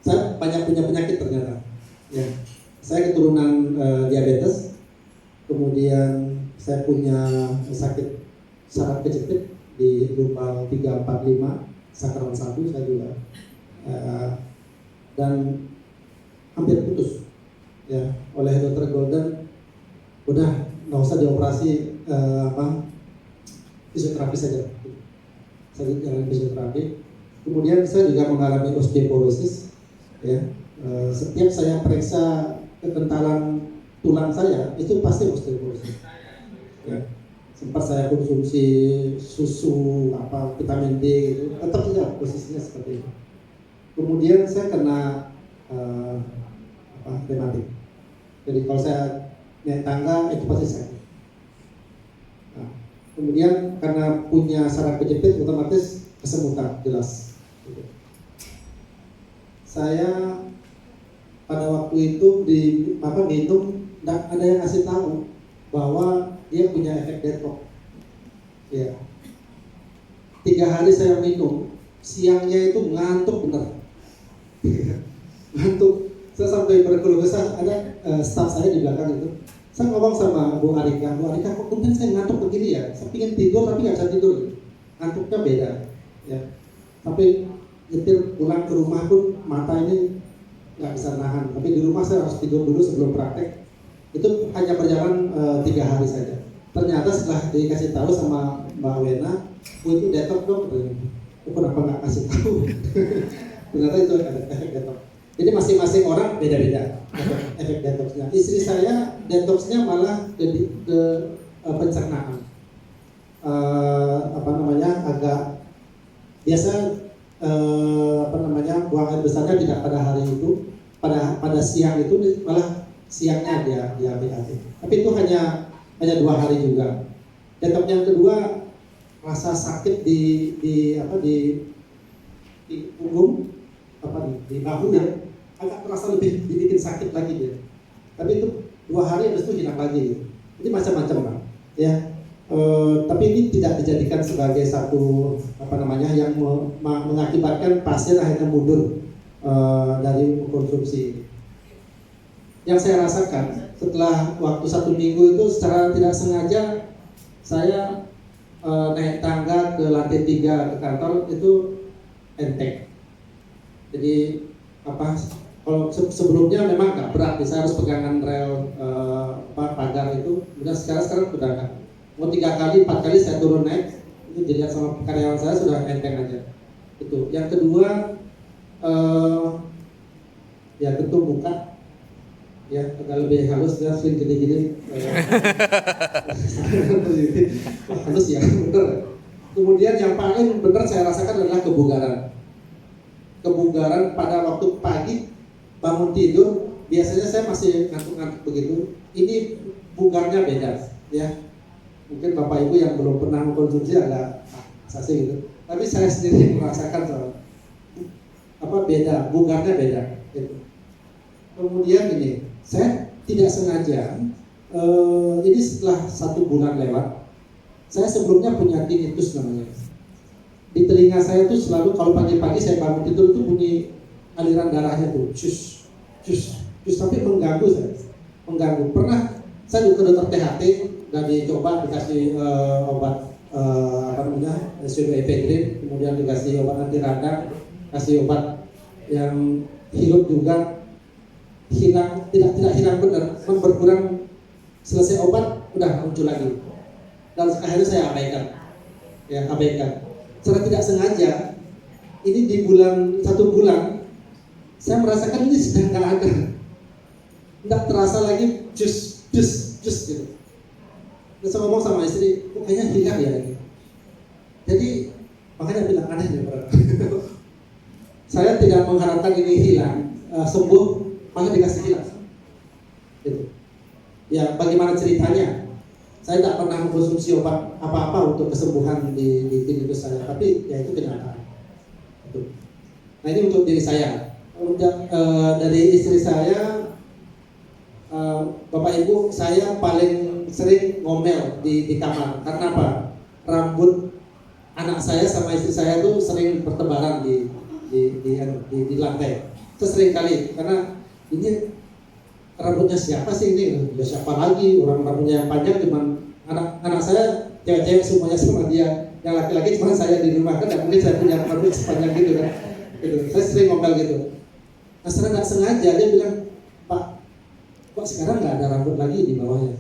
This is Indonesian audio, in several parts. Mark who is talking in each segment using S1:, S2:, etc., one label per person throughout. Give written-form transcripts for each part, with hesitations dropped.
S1: saya banyak punya penyakit ternyata. Ya, saya keturunan diabetes, kemudian saya punya sakit saraf kejepit di lumbal 3, 4, 5, sakral 1 saya juga, dan hampir putus ya oleh dokter Golden, udah nggak usah dioperasi, fisioterapi saja. Saya jalan fisioterapi. Kemudian saya juga mengalami osteoporosis ya. Setiap saya periksa kekentalan tulang saya itu pasti osteoporosis ya. Sempat saya konsumsi susu vitamin D gitu, tetap saja posisinya seperti itu. Kemudian saya kena rematik. Jadi kalau saya naik tangga itu pasti sakit. Nah, kemudian karena punya saraf kejepit otomatis kesemutan jelas. Saya pada waktu itu minum, ada yang ngasih tahu bahwa dia punya efek detox. Ya. 3 hari saya minum, siangnya itu ngantuk bener. Ngantuk. Saya sampai berkeluh kesah, ada staff saya di belakang itu. Saya ngomong sama Bu Arika, kok mungkin saya ngantuk begini ya? Saya pengen tidur tapi nggak bisa tidur. Ngantuknya beda. Ya. Tapi nyetir pulang ke rumah pun mata ini nggak bisa nahan. Tapi di rumah saya harus tidur dulu sebelum praktek. Itu hanya berjalan 3 hari saja. Ternyata setelah dikasih tahu sama Mbak Wena, itu detox dok. Kenapa nggak kasih tahu? Ternyata itu ada efek detox. Jadi masing-masing orang beda-beda efek detoxnya. Istri saya detoxnya malah ke pencernaan. Agak biasa buang air besarnya tidak pada hari itu, pada siang itu malah siangnya dia BAT. Tapi itu hanya 2 hari juga. Detox yang kedua, rasa sakit di punggung, di bahu ya, agak terasa lebih dibikin sakit lagi dia. Tapi itu 2 hari habis itu hilang lagi. Jadi macam-macam Pak. Ya. Tapi ini tidak dijadikan sebagai satu yang mengakibatkan pasien akhirnya mundur dari konsumsi. Yang saya rasakan setelah waktu 1 minggu itu secara tidak sengaja saya naik tangga ke lantai 3 ke kantor itu enteng. Jadi kalau sebelumnya memang nggak berat, saya harus pegangan rel pagar itu. Kemudian sekarang sudah nggak. Mau 3 kali, 4 kali saya turun naik, itu dilihat sama karyawan saya sudah enteng aja. Itu. Yang kedua, ya tentu muka, ya agak lebih halus, dia sering gini-gini. Halus ya, bener. Kemudian yang paling benar saya rasakan adalah kebugaran. Kebugaran pada waktu pagi bangun tidur, biasanya saya masih ngantuk-ngantuk begitu. Ini bugarnya beda, ya. Mungkin Bapak Ibu yang belum pernah mengkonsumsi agak sasi gitu. Tapi saya sendiri merasakan beda, bugarnya beda. Gitu. Kemudian ini, saya tidak sengaja, ini setelah 1 bulan lewat, saya sebelumnya punya tinnitus namanya. Di telinga saya tuh selalu kalau pagi-pagi saya bangun tidur tuh bunyi aliran darahnya tuh, cus, tapi mengganggu saya, mengganggu. Pernah saya ke dokter THT dan dicoba dikasih obat epedrin, kemudian dikasih obat anti radang, kasih obat yang hirup juga hilang, tidak hilang benar, berkurang. Selesai obat udah muncul lagi, dan akhirnya saya abaikan. Secara tidak sengaja, ini di 1 bulan, saya merasakan ini sudah nggak ada, nggak terasa lagi jus gitu. Terus saya ngomong sama istri, kok kayaknya hilang ya ini. Jadi makanya bilang aneh nih Pak. Saya tidak mengharapkan ini hilang, sembuh, malah dikasih hilang. Gitu. Ya bagaimana ceritanya? Saya tak pernah mengkonsumsi obat apa-apa untuk kesembuhan di tinnitus saya, tapi ya itu kenyataan. Gitu. Nah ini untuk diri saya. Dari istri saya, Bapak Ibu, saya paling sering ngomel di kamar. Karena apa? Rambut anak saya sama istri saya tuh sering bertebaran di di lantai. Itu sering kali karena ini rambutnya siapa sih ini? Ya siapa lagi, orang rambutnya yang panjang cuma anak saya cewek-cewek semuanya sama dia, yang laki-laki cuma saya di rumah, kan nggak mungkin saya punya rambut sepanjang gitu kan. Gitu. Saya sering ngomel gitu. Nah secara nggak sengaja dia bilang, Pak, kok sekarang nggak ada rambut lagi di bawahnya?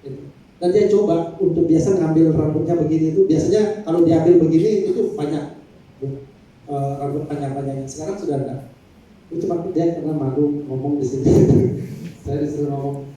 S1: Gitu. Dan dia coba untuk biasa ngambil rambutnya begini itu, biasanya kalau diambil begini itu banyak rambut panjang-panjangnya. Sekarang sudah enggak. Itu cuma dia karena malu ngomong di sini. Saya disuruh ngomong